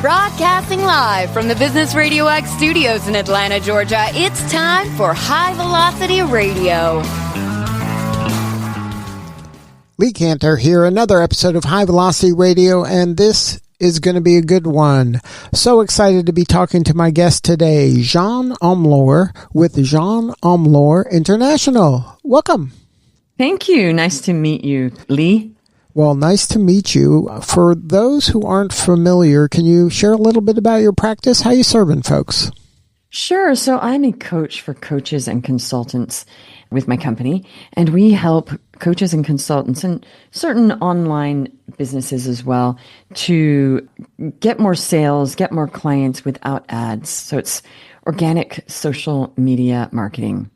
Broadcasting live from the Business RadioX studios in Atlanta, Georgia, it's time for High Velocity Radio. Lee Cantor here, another episode of High Velocity Radio, and this is going to be a good one. So excited to be talking to my guest today, Jeanne Omlor with Jeanne Omlor International. Welcome. Thank you. Nice to meet you, Lee. Well, nice to meet you. For those who aren't familiar, can you share a little bit about your practice? How you serving folks? Sure. So I'm a coach for coaches and consultants with my company, and we help coaches and consultants and certain online businesses as well to get more sales, get more clients without ads. So it's organic social media marketing.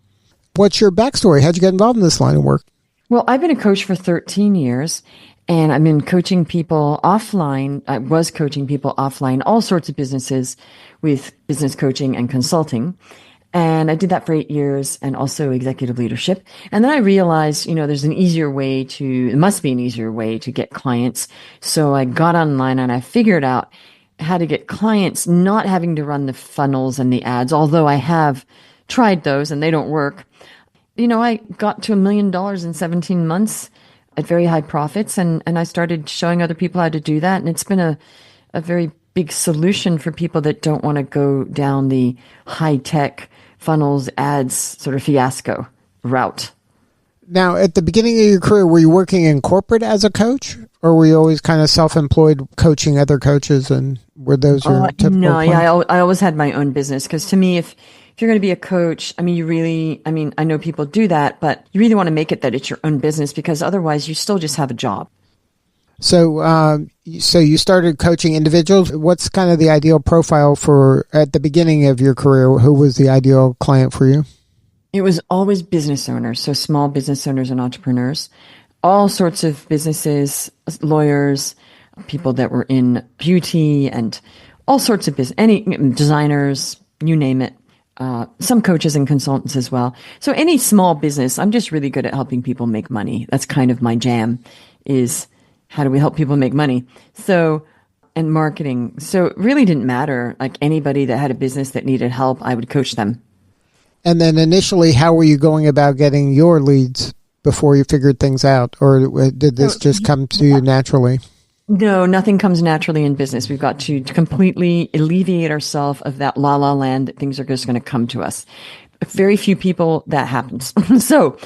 What's your backstory? How'd you get involved in this line of work? Well, I've been a coach for 13 years, and I've been coaching people offline. I was coaching people offline, all sorts of businesses with business coaching and consulting. And I did that for 8 years and also executive leadership. And then I realized, there's an easier way it must be an easier way to get clients. So I got online and I figured out how to get clients not having to run the funnels and the ads, although I have tried those and they don't work. I got to $1 million in 17 months at very high profits, and I started showing other people how to do that. And it's been a very big solution for people that don't want to go down the high-tech funnels, ads, sort of fiasco route. Now, at the beginning of your career, were you working in corporate as a coach, or were you always kind of self-employed coaching other coaches, and were those your typical No, plans? yeah, I always had my own business, because to me, if you're going to be a coach, I know people do that, but you really want to make it that it's your own business, because otherwise you still just have a job. So you started coaching individuals. What's kind of the ideal profile for, at the beginning of your career, who was the ideal client for you? It was always business owners, so small business owners and entrepreneurs, all sorts of businesses, lawyers, people that were in beauty and all sorts of business, any designers, you name it. Some coaches and consultants as well. So any small business, I'm just really good at helping people make money. That's kind of my jam, is how do we help people make money? So, and marketing. So it really didn't matter. Like anybody that had a business that needed help, I would coach them. And then initially, how were you going about getting your leads before you figured things out? Or did this just come to you naturally? No, nothing comes naturally in business. We've got to completely alleviate ourselves of that la-la land that things are just going to come to us. Very few people that happens. So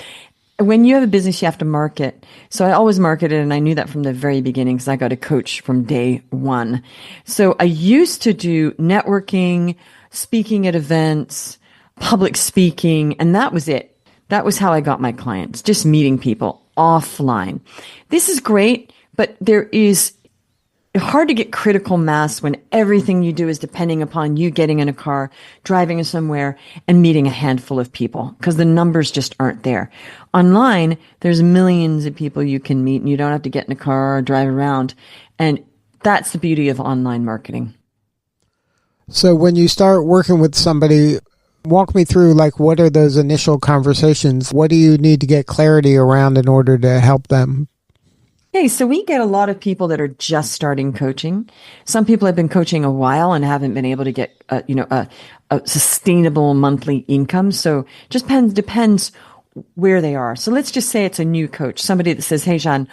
when you have a business, you have to market. So I always marketed, and I knew that from the very beginning because I got a coach from day one. So I used to do networking, speaking at events, public speaking, and that was it. That was how I got my clients, just meeting people offline. This is great. But there is hard to get critical mass when everything you do is depending upon you getting in a car, driving somewhere, and meeting a handful of people, because the numbers just aren't there. Online, there's millions of people you can meet, and you don't have to get in a car or drive around. And that's the beauty of online marketing. So when you start working with somebody, walk me through, what are those initial conversations? What do you need to get clarity around in order to help them? Okay, so we get a lot of people that are just starting coaching. Some people have been coaching a while and haven't been able to get, a sustainable monthly income. So just depends where they are. So let's just say it's a new coach, somebody that says, "Hey, Jeanne,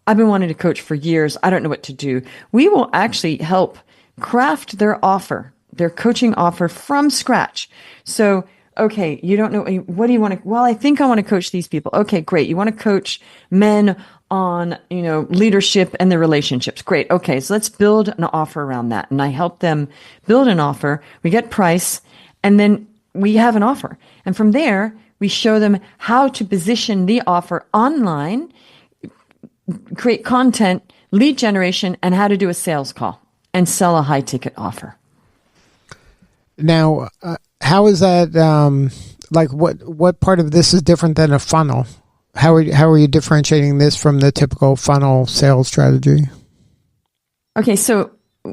I've been wanting to coach for years. I don't know what to do." We will actually help craft their offer, their coaching offer from scratch. So, okay, you don't know, what do you want to, well, I think I want to coach these people. Okay, great. You want to coach men on, leadership and their relationships. Great. Okay. So let's build an offer around that. And I help them build an offer. We get price, and then we have an offer. And from there, we show them how to position the offer online, create content, lead generation, and how to do a sales call and sell a high ticket offer. Now, how is that, what part of this is different than a funnel? How are you differentiating this from the typical funnel sales strategy? Okay, so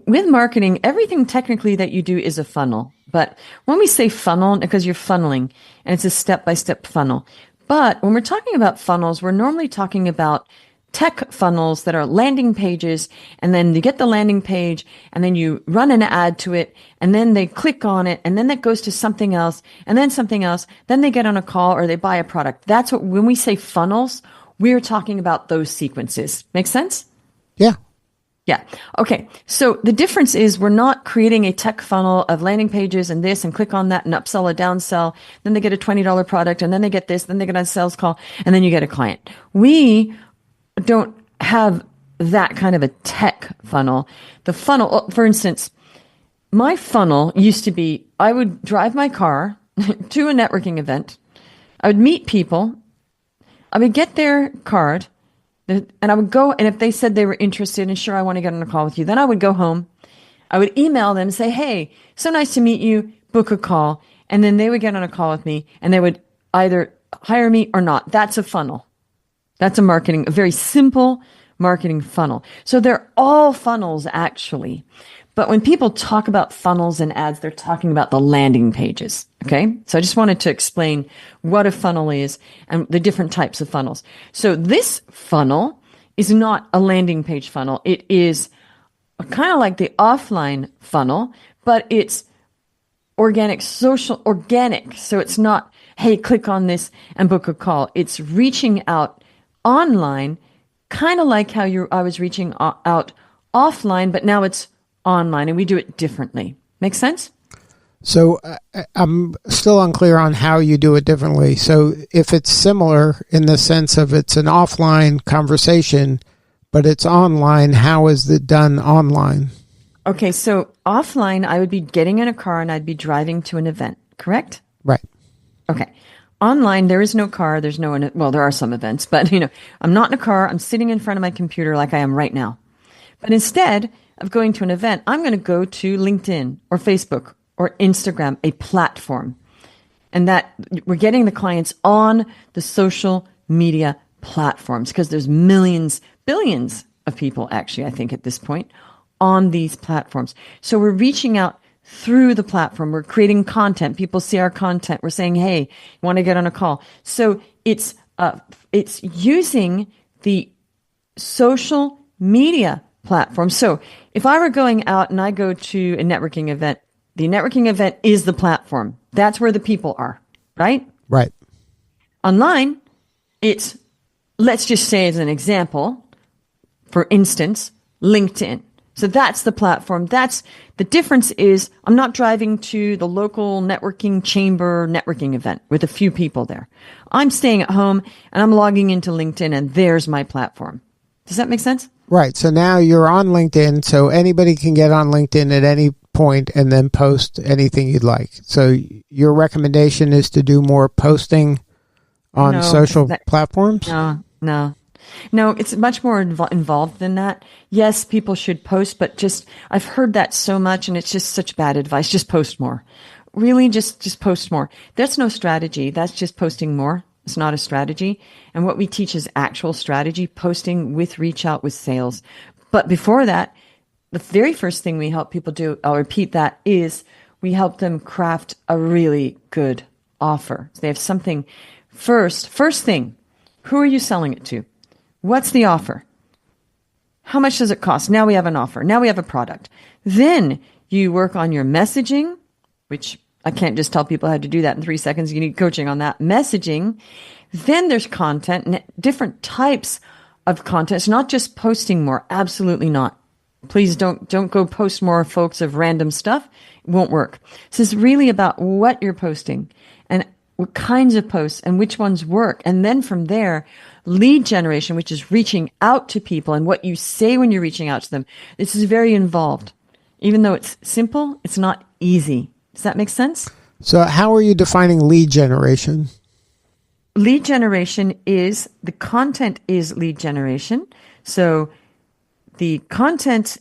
with marketing, everything technically that you do is a funnel. But when we say funnel, because you're funneling, and it's a step-by-step funnel. But when we're talking about funnels, we're normally talking about tech funnels that are landing pages, and then you get the landing page and then you run an ad to it and then they click on it and then that goes to something else and then something else. Then they get on a call or they buy a product. That's what, when we say funnels, we're talking about those sequences. Make sense? Yeah. Yeah. Okay. So the difference is we're not creating a tech funnel of landing pages and this and click on that and upsell or downsell. Then they get a $20 product and then they get this, then they get a sales call and then you get a client. We don't have that kind of a tech funnel. The funnel, for instance, my funnel used to be, I would drive my car to a networking event. I would meet people. I would get their card and I would go, and if they said they were interested and sure, I want to get on a call with you, then I would go home. I would email them and say, hey, so nice to meet you, book a call. And then they would get on a call with me and they would either hire me or not. That's a funnel. That's a very simple marketing funnel. So they're all funnels actually. But when people talk about funnels and ads, they're talking about the landing pages. Okay. So I just wanted to explain what a funnel is and the different types of funnels. So this funnel is not a landing page funnel. It is kind of like the offline funnel, but it's organic. So it's not, hey, click on this and book a call. It's reaching out online, kind of like how I was reaching out offline, but now it's online and we do it differently. Make sense? So I'm still unclear on how you do it differently. So if it's similar in the sense of it's an offline conversation, but it's online, how is it done online? Okay, so offline, I would be getting in a car and I'd be driving to an event, correct? Right. Okay. Online, there is no car. There's well, there are some events, but I'm not in a car. I'm sitting in front of my computer like I am right now. But instead of going to an event, I'm going to go to LinkedIn or Facebook or Instagram, a platform. And that we're getting the clients on the social media platforms because there's millions, billions of people actually, I think at this point, on these platforms. So we're reaching out through the platform. We're creating content. People see our content. We're saying, hey, you want to get on a call? So it's using the social media platform. So if I were going out and I go to a networking event, the networking event is the platform. That's where the people are, right? Right. Online, it's, let's just say as an example, for instance, LinkedIn. So that's the platform. That's the difference is I'm not driving to the local networking chamber networking event with a few people there. I'm staying at home and I'm logging into LinkedIn and there's my platform. Does that make sense? Right. So now you're on LinkedIn, so anybody can get on LinkedIn at any point and then post anything you'd like. So your recommendation is to do more posting on social platforms? No, it's much more involved than that. Yes, people should post, but just, I've heard that so much and it's just such bad advice. Just post more. Really, just post more. That's no strategy. That's just posting more. It's not a strategy. And what we teach is actual strategy, posting with reach out with sales. But before that, the very first thing we help people do, I'll repeat that, is we help them craft a really good offer. So they have something first thing, who are you selling it to? What's the offer? How much does it cost? Now we have an offer. Now we have a product. Then you work on your messaging, which I can't just tell people how to do that in 3 seconds. You need coaching on that. Messaging. Then there's content and different types of content. It's not just posting more. Absolutely not. Please don't go post more, folks, of random stuff. It won't work. So it's really about what you're posting and what kinds of posts and which ones work. And then from there, lead generation, which is reaching out to people and what you say when you're reaching out to them. This is very involved. Even though it's simple, it's not easy. Does that make sense? So how are you defining lead generation? Lead generation is, the content is lead generation. So the content,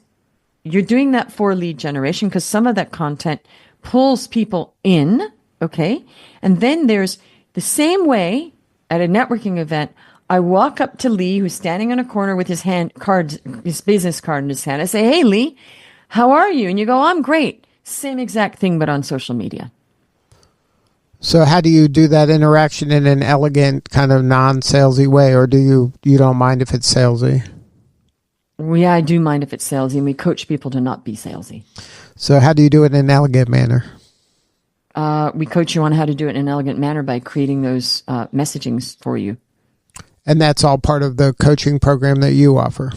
you're doing that for lead generation because some of that content pulls people in, okay? And then there's the same way at a networking event, I walk up to Lee, who's standing on a corner with his business card in his hand. I say, hey, Lee, how are you? And you go, I'm great. Same exact thing, but on social media. So how do you do that interaction in an elegant, kind of non-salesy way, or do you don't mind if it's salesy? Well, yeah, I do mind if it's salesy, and we coach people to not be salesy. So how do you do it in an elegant manner? We coach you on how to do it in an elegant manner by creating those messagings for you. And that's all part of the coaching program that you offer?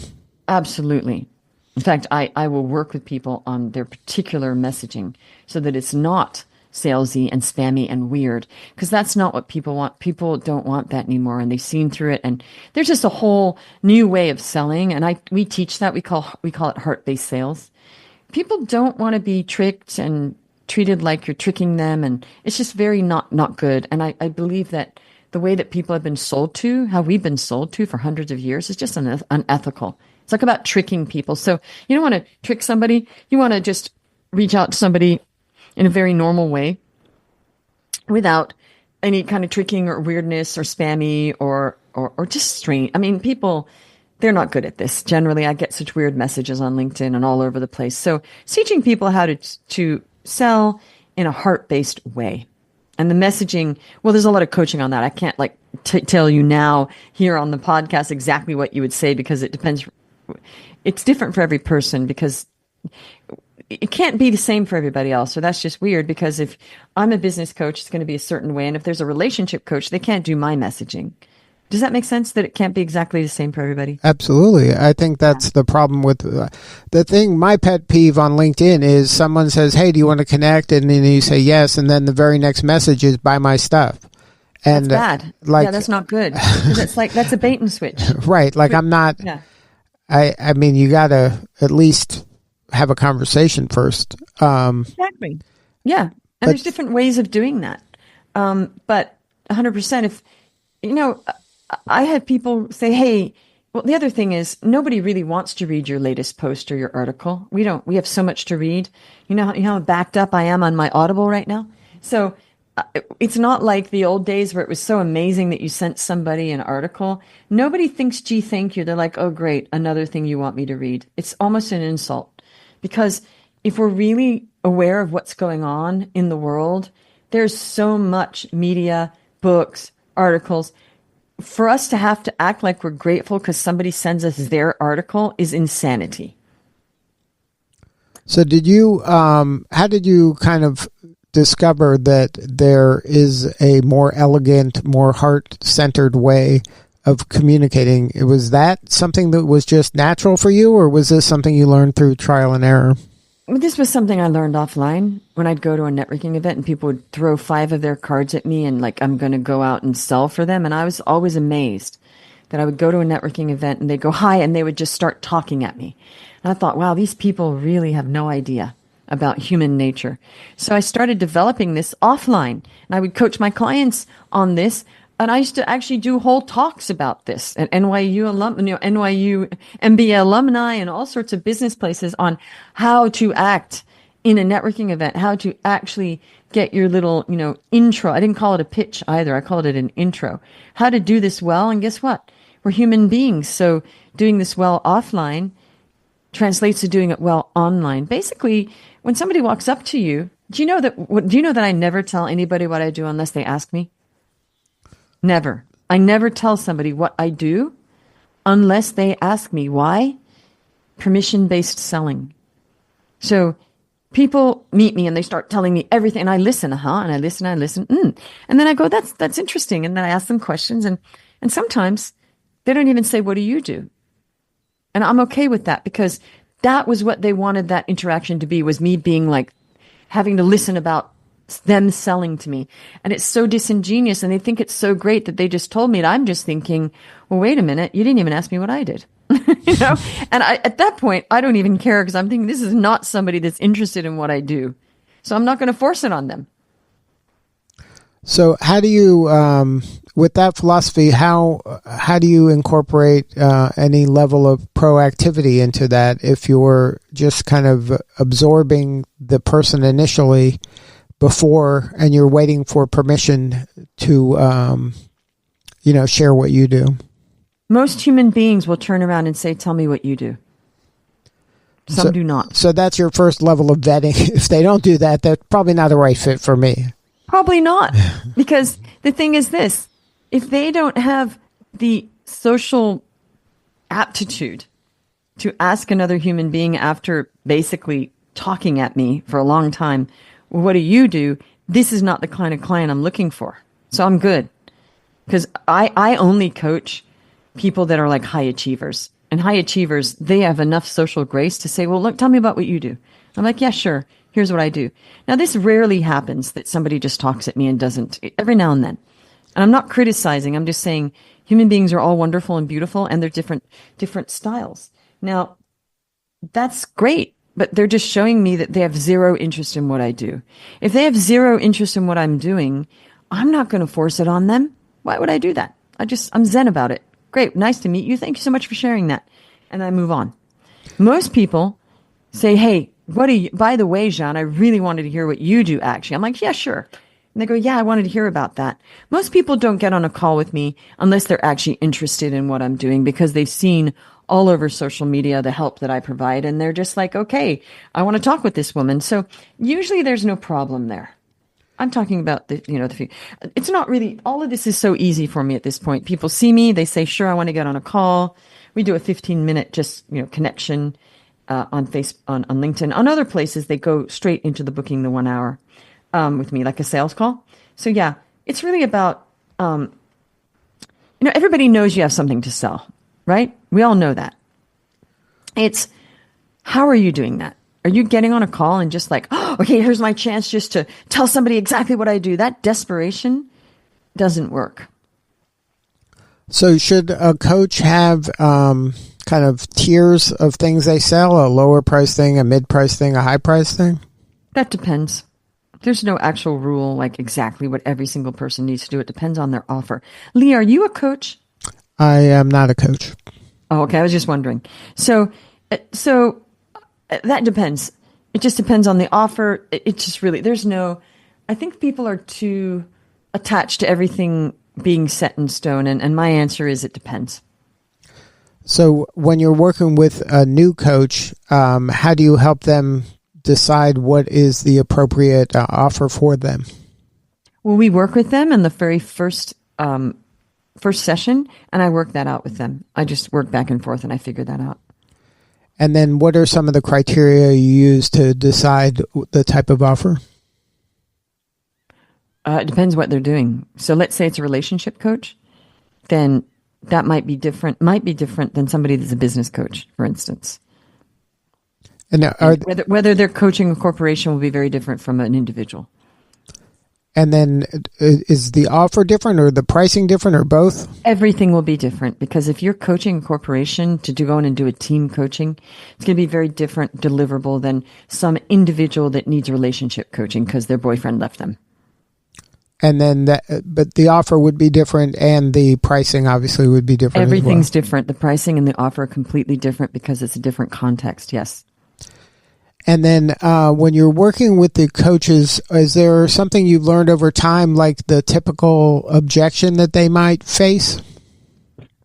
Absolutely. In fact, I will work with people on their particular messaging so that it's not salesy and spammy and weird, because that's not what people want. People don't want that anymore, and they've seen through it. And there's just a whole new way of selling, and we teach that. We call it heart-based sales. People don't want to be tricked and treated like you're tricking them, and it's just very not good. And I believe that the way that people have been sold to, how we've been sold to for hundreds of years, is just unethical. It's like about tricking people. So you don't want to trick somebody. You want to just reach out to somebody in a very normal way without any kind of tricking or weirdness or spammy or just strange. I mean, people, they're not good at this. Generally, I get such weird messages on LinkedIn and all over the place. So teaching people how to sell in a heart-based way. And the messaging, well, there's a lot of coaching on that. I can't tell you now here on the podcast exactly what you would say, because it depends. It's different for every person, because it can't be the same for everybody else. So that's just weird, because if I'm a business coach, it's going to be a certain way. And if there's a relationship coach, they can't do my messaging. Does that make sense, that it can't be exactly the same for everybody? Absolutely. I think that's the problem with the thing. My pet peeve on LinkedIn is someone says, hey, do you want to connect? And then you say yes. And then the very next message is buy my stuff. And that's bad. Yeah, that's not good. That's that's a bait and switch. Right. Like I'm not, yeah. I mean, you got to at least have a conversation first. Exactly. Yeah. And there's different ways of doing that. But 100%, if, I had people say, hey, well, the other thing is nobody really wants to read your latest post or your article. We have so much to read. You know how backed up I am on my Audible right now? So it's not like the old days where it was so amazing that you sent somebody an article. Nobody thinks, gee, thank you. They're like, oh, great, another thing you want me to read. It's almost an insult, because if we're really aware of what's going on in the world, there's so much media, books, articles. For us to have to act like we're grateful because somebody sends us their article is insanity. So how did you kind of discover that there is a more elegant, more heart-centered way of communicating? Was that something that was just natural for you, or was this something you learned through trial and error? This was something I learned offline when I'd go to a networking event and people would throw 5 of their cards at me and I'm going to go out and sell for them. And I was always amazed that I would go to a networking event and they'd go, hi, and they would just start talking at me. And I thought, wow, these people really have no idea about human nature. So I started developing this offline, and I would coach my clients on this. And I used to actually do whole talks about this at NYU NYU MBA alumni and all sorts of business places on how to act in a networking event, how to actually get your little, intro. I didn't call it a pitch either. I called it an intro. How to do this well. And guess what? We're human beings. So doing this well offline translates to doing it well online. Basically, when somebody walks up to you, do you know that I never tell anybody what I do unless they ask me? Never. I never tell somebody what I do unless they ask me. Why? Permission-based selling. So people meet me and they start telling me everything, and I listen, and I listen, and then I go, that's interesting, and then I ask them questions, and sometimes they don't even say, what do you do? And I'm okay with that, because that was what they wanted that interaction to be, was me being like having to listen about them selling to me. And it's so disingenuous, and they think it's so great that they just told me it. I'm just thinking, well, wait a minute, you didn't even ask me what I did. And at that point, I don't even care, because I'm thinking this is not somebody that's interested in what I do. So I'm not going to force it on them. So how do you, with that philosophy, how do you incorporate any level of proactivity into that if you're just kind of absorbing the person initially before, and you're waiting for permission to, share what you do? Most human beings will turn around and say, tell me what you do. Some do not. So that's your first level of vetting. If they don't do that, that's probably not the right fit for me. Probably not. Because the thing is this, if they don't have the social aptitude to ask another human being after basically talking at me for a long time, well, what do? This is not the kind of client I'm looking for. So I'm good. Because I only coach people that are like high achievers. And high achievers, they have enough social grace to say, well, look, tell me about what you do. I'm like, yeah, sure. Here's what I do. Now, this rarely happens that somebody just talks at me and doesn't, every now and then. And I'm not criticizing. I'm just saying human beings are all wonderful and beautiful, and they're different styles. Now, that's great, but they're just showing me that they have zero interest in what I do. If they have zero interest in what I'm doing, I'm not going to force it on them. Why would I do that? I'm zen about it. Great. Nice to meet you. Thank you so much for sharing that. And I move on. Most people say, hey, by the way, Jeanne, I really wanted to hear what you do actually. I'm like, yeah, sure. And they go, yeah, I wanted to hear about that. Most people don't get on a call with me unless they're actually interested in what I'm doing, because they've seen all over social media the help that I provide. And they're just like, okay, I want to talk with this woman. So usually there's no problem there. I'm talking about it's not really, all of this is so easy for me at this point. People see me, they say, sure, I want to get on a call. We do a 15-minute connection on LinkedIn. On other places, they go straight into the booking the 1 hour with me, like a sales call. So yeah, it's really about, everybody knows you have something to sell, right? We all know that. It's, how are you doing that? Are you getting on a call and just like, oh, okay, here's my chance just to tell somebody exactly what I do? That desperation doesn't work. So should a coach have kind of tiers of things they sell, a lower price thing, a mid price thing, a high price thing? That depends. There's no actual rule, like exactly what every single person needs to do. It depends on their offer. Lee, are you a coach? I am not a coach. Oh, okay. I was just wondering. So that depends. It just depends on the offer. It just really, I think people are too attached to everything being set in stone. And my answer is it depends. So when you're working with a new coach, how do you help them decide what is the appropriate offer for them? Well, we work with them in the very first session, and I work that out with them. I just work back and forth, and I figure that out. And then what are some of the criteria you use to decide the type of offer? It depends what they're doing. So let's say it's a relationship coach, then that might be different than somebody that's a business coach, for instance. And whether they're coaching a corporation will be very different from an individual. And then is the offer different or the pricing different or both? Everything will be different, because if you're coaching a corporation to go in and do a team coaching, it's going to be very different deliverable than some individual that needs relationship coaching because their boyfriend left them. And then but the offer would be different and the pricing obviously would be different. Everything's different. The pricing and the offer are completely different because it's a different context. Yes. And then when you're working with the coaches, is there something you've learned over time, like the typical objection that they might face?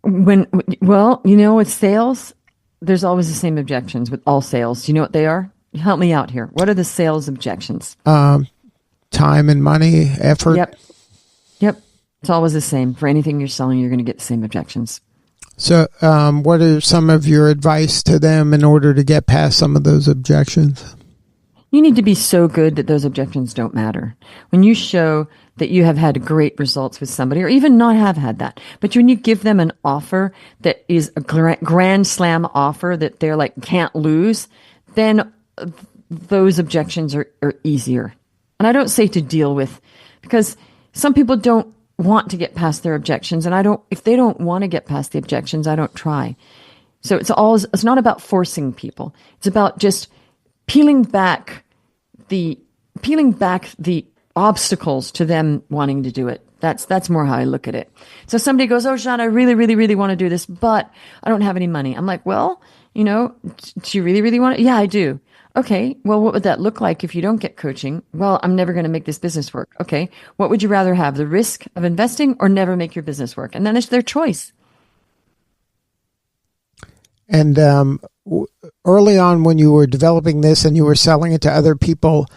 With sales, there's always the same objections with all sales. Do you know what they are? Help me out here. What are the sales objections? Time and money, effort. Yep. It's always the same. For anything you're selling, you're going to get the same objections. So what are some of your advice to them in order to get past some of those objections? You need to be so good that those objections don't matter. When you show that you have had great results with somebody, or even not have had that, but when you give them an offer that is a grand slam offer that they're like can't lose, then those objections are easier. And I don't say to deal with, because some people don't want to get past their objections, and if they don't want to get past the objections, I don't try. So it's not about forcing people. It's about just peeling back the obstacles to them wanting to do it. That's more how I look at it. So somebody goes, "Oh, Jeanne, I really, really, really want to do this, but I don't have any money." I'm like, "Well, do you really, really want it?" "Yeah, I do." "Okay, well, what would that look like if you don't get coaching?" "Well, I'm never going to make this business work." "Okay, what would you rather have, the risk of investing or never make your business work?" And then it's their choice. And early on when you were developing this and you were selling it to other people,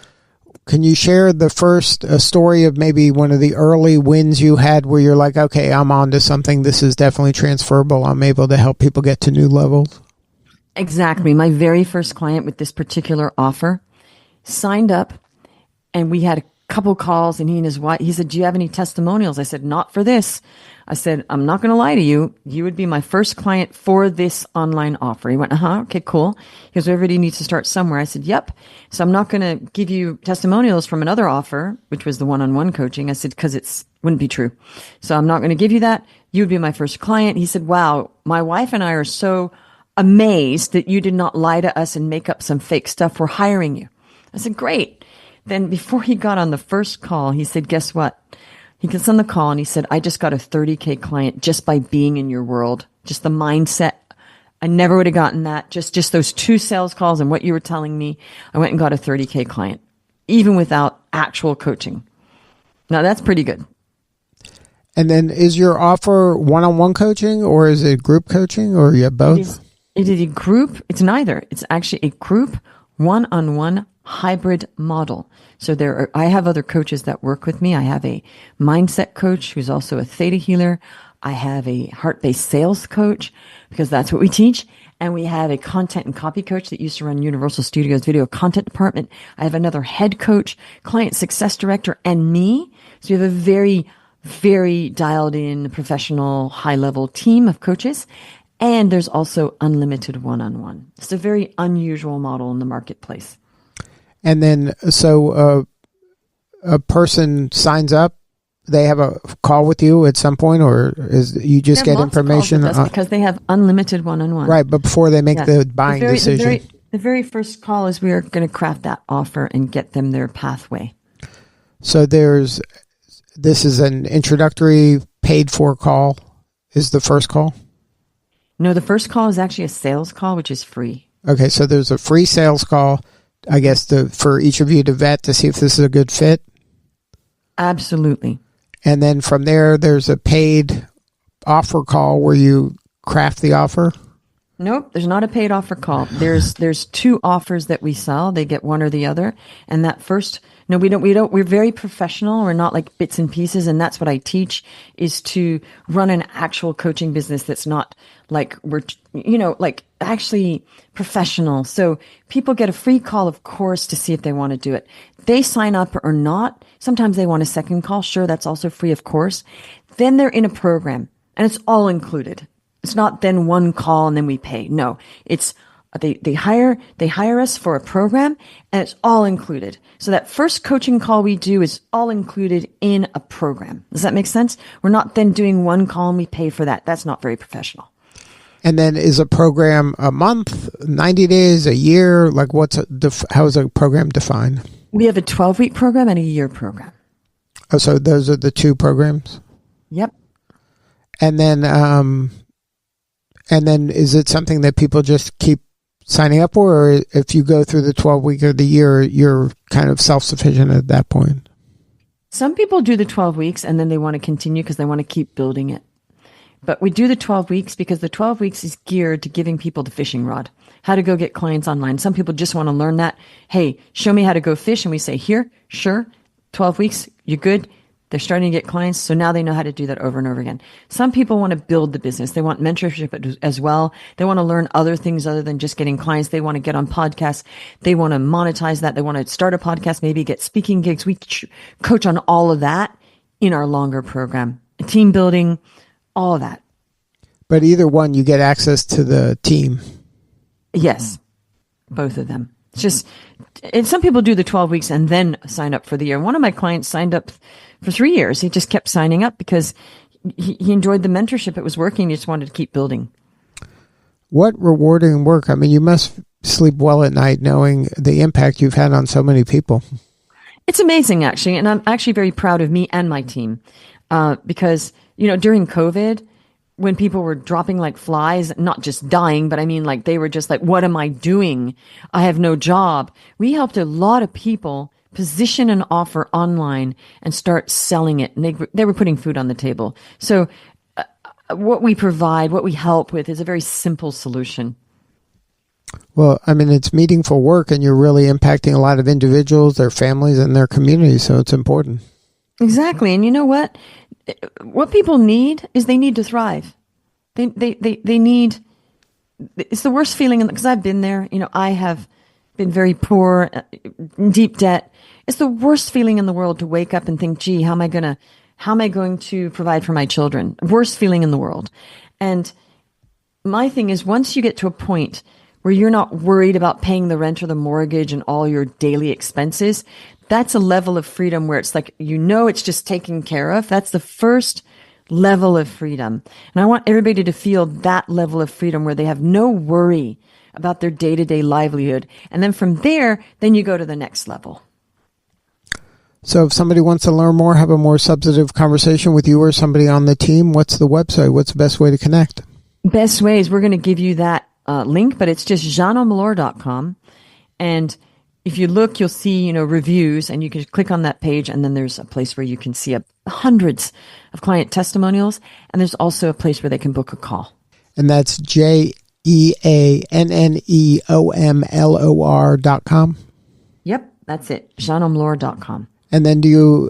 can you share the first story of maybe one of the early wins you had where you're like, okay, I'm on to something. This is definitely transferable. I'm able to help people get to new levels. Exactly. My very first client with this particular offer signed up, and we had a couple calls, and he and his wife, he said, do you have any testimonials? I said, not for this. I said, I'm not going to lie to you. You would be my first client for this online offer. He went, okay, cool. He goes, everybody needs to start somewhere. I said, yep. So I'm not going to give you testimonials from another offer, which was the one-on-one coaching. I said, because it wouldn't be true. So I'm not going to give you that. You would be my first client. He said, wow, my wife and I are so amazed that you did not lie to us and make up some fake stuff. We're hiring you. I said, great. Then before he got on the first call, he said, guess what? He gets on the call and he said, I just got a 30K client just by being in your world. Just the mindset. I never would have gotten that. Just those 2 sales calls and what you were telling me. I went and got a 30K client, even without actual coaching. Now that's pretty good. And then is your offer one-on-one coaching or is it group coaching or you have both? It is a group. It's neither. It's actually a group one-on-one hybrid model. So I have other coaches that work with me. I have a mindset coach who's also a theta healer. I have a heart-based sales coach because that's what we teach. And we have a content and copy coach that used to run Universal Studios video content department. I have another head coach, client success director, and me. So we have a very, very dialed in professional high-level team of coaches. And there's also unlimited one-on-one. It's a very unusual model in the marketplace. And then, so a person signs up, they have a call with you at some point, or is you just get information? Because they have unlimited one-on-one. Right, but before they make the buying decision. The very first call is we are going to craft that offer and get them their pathway. So this is an introductory paid-for call, is the first call? No, the first call is actually a sales call, which is free. Okay, so there's a free sales call, I guess, for each of you to vet to see if this is a good fit? Absolutely. And then from there, there's a paid offer call where you craft the offer? Nope, there's not a paid offer call. There's 2 offers that we sell. They get one or the other. And that first, no, we don't, we're very professional. We're not like bits and pieces. And that's what I teach, is to run an actual coaching business that's not like like actually professional. So people get a free call, of course, to see if they want to do it. They sign up or not. Sometimes they want a second call. Sure, that's also free, of course. Then they're in a program and it's all included. It's not then one call and then we pay. No, it's they hire us for a program and it's all included. So that first coaching call we do is all included in a program. Does that make sense? We're not then doing one call and we pay for that. That's not very professional. And then is a program a month, 90 days, a year? Like how is a program defined? We have a 12-week program and a year program. Oh, so those are the 2 programs? Yep. And then is it something that people just keep signing up for, or if you go through the 12-week or the year, you're kind of self-sufficient at that point? Some people do the 12 weeks and then they want to continue because they want to keep building it. But we do the 12 weeks because the 12 weeks is geared to giving people the fishing rod, how to go get clients online. Some people just want to learn that. Hey, show me how to go fish. And we say, here, sure, 12 weeks, you're good. They're starting to get clients. So now they know how to do that over and over again. Some people want to build the business. They want mentorship as well. They want to learn other things other than just getting clients. They want to get on podcasts. They want to monetize that. They want to start a podcast, maybe get speaking gigs. We coach on all of that in our longer program. Team building, all of that. But either one, you get access to the team. Yes, both of them. It's just, and some people do the 12 weeks and then sign up for the year. One of my clients signed up for 3 years. He just kept signing up because he enjoyed the mentorship. It was working. He just wanted to keep building. What rewarding work. I mean, you must sleep well at night knowing the impact you've had on so many people. It's amazing, actually. And I'm actually very proud of me and my team because, during COVID, when people were dropping like flies, not just dying, but I mean, like they were just like, what am I doing? I have no job. We helped a lot of people position an offer online and start selling it. And they were putting food on the table. So what we provide, what we help with is a very simple solution. Well, I mean, it's meaningful work, and you're really impacting a lot of individuals, their families, and their communities, so it's important. Exactly. And you know what? What people need is they need to thrive. They need, it's the worst feeling, because I've been there. I have been very poor, in deep debt. It's the worst feeling in the world to wake up and think, gee, how am I going to provide for my children? Worst feeling in the world. And my thing is, once you get to a point where you're not worried about paying the rent or the mortgage and all your daily expenses, that's a level of freedom where it's like, it's just taken care of. That's the first level of freedom. And I want everybody to feel that level of freedom where they have no worry about their day-to-day livelihood. And then from there, then you go to the next level. So if somebody wants to learn more, have a more substantive conversation with you or somebody on the team, what's the website? What's the best way to connect? Best ways, we're going to give you that link, but it's just jeanneomlor.com. And if you look, you'll see, reviews, and you can click on that page, and then there's a place where you can see hundreds of client testimonials, and there's also a place where they can book a call. And that's JeanneOmlor.com? Yep, that's it, jeanneomlor.com. And then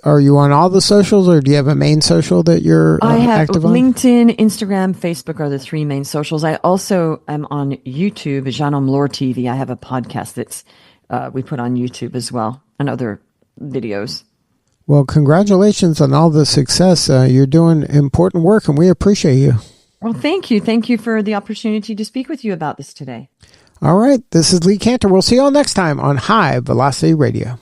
are you on all the socials, or do you have a main social that you're active on? LinkedIn, Instagram, Facebook are the three main socials. I also am on YouTube, Jeanne Omlor TV. I have a podcast that's we put on YouTube as well, and other videos. Well, congratulations on all the success. You're doing important work, and we appreciate you. Well, thank you. Thank you for the opportunity to speak with you about this today. All right. This is Lee Cantor. We'll see you all next time on High Velocity Radio.